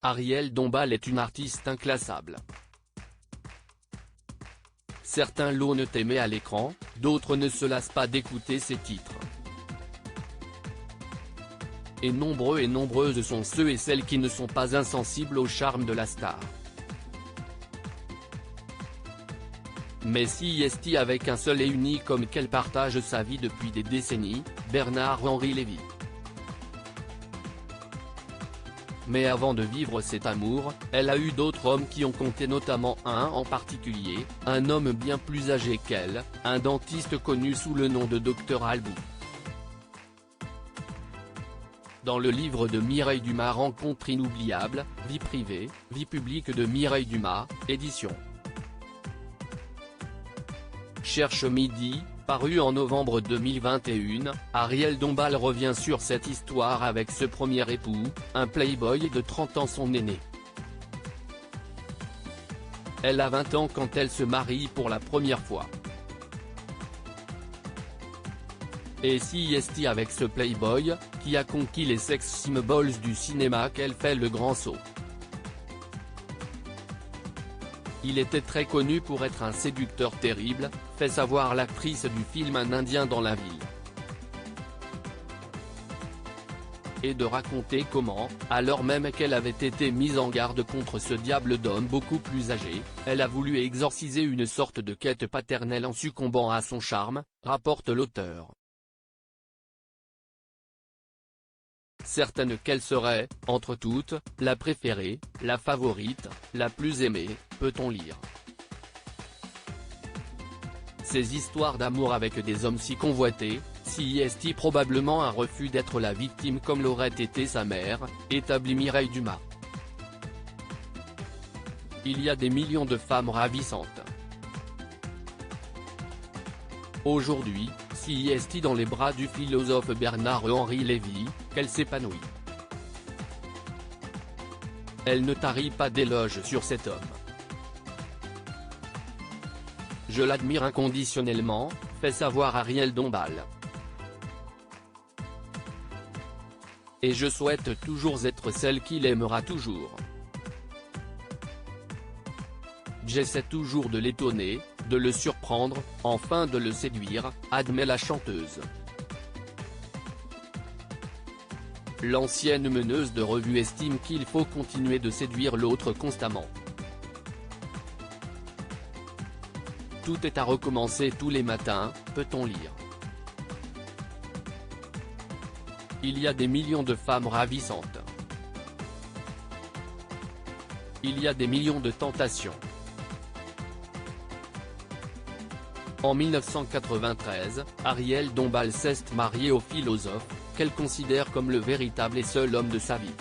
Ariel Dombal est une artiste inclassable. Certains l'ont aimée à l'écran, d'autres ne se lassent pas d'écouter ses titres. Et nombreuses sont ceux et celles qui ne sont pas insensibles au charme de la star. Mais si est avec un seul et unique homme qu'elle partage sa vie depuis des décennies, Bernard-Henri Lévy. Mais avant de vivre cet amour, elle a eu d'autres hommes qui ont compté, notamment un en particulier, un homme bien plus âgé qu'elle, un dentiste connu sous le nom de Dr Albou. Dans le livre de Mireille Dumas Rencontre inoubliable, vie privée, vie publique de Mireille Dumas, édition Cherche Midi, paru en novembre 2021, Ariel Dombal revient sur cette histoire avec ce premier époux, un playboy de 30 ans, son aîné. Elle a 20 ans quand elle se marie pour la première fois. Et si est avec ce playboy, qui a conquis les sex symbols du cinéma, qu'elle fait le grand saut. Il était très connu pour être un séducteur terrible, fait savoir l'actrice du film Un Indien dans la ville. Et de raconter comment, alors même qu'elle avait été mise en garde contre ce diable d'homme beaucoup plus âgé, elle a voulu exorciser une sorte de quête paternelle en succombant à son charme, rapporte l'auteur. Certaines qu'elle serait, entre toutes, la préférée, la favorite, la plus aimée, peut-on lire. Ces histoires d'amour avec des hommes si convoités, si est probablement un refus d'être la victime comme l'aurait été sa mère, établit Mireille Dumas. Il y a des millions de femmes ravissantes. Aujourd'hui, si est dans les bras du philosophe Bernard-Henri Lévy, qu'elle s'épanouit. Elle ne tarit pas d'éloges sur cet homme. Je l'admire inconditionnellement, fait savoir Ariel Dombal. Et je souhaite toujours être celle qu'il aimera toujours. J'essaie toujours de l'étonner, de le surprendre, enfin de le séduire, admet la chanteuse. L'ancienne meneuse de revue estime qu'il faut continuer de séduire l'autre constamment. Tout est à recommencer tous les matins, peut-on lire. Il y a des millions de femmes ravissantes. Il y a des millions de tentations. En 1993, Ariel Dombal s'est mariée au philosophe, qu'elle considère comme le véritable et seul homme de sa vie.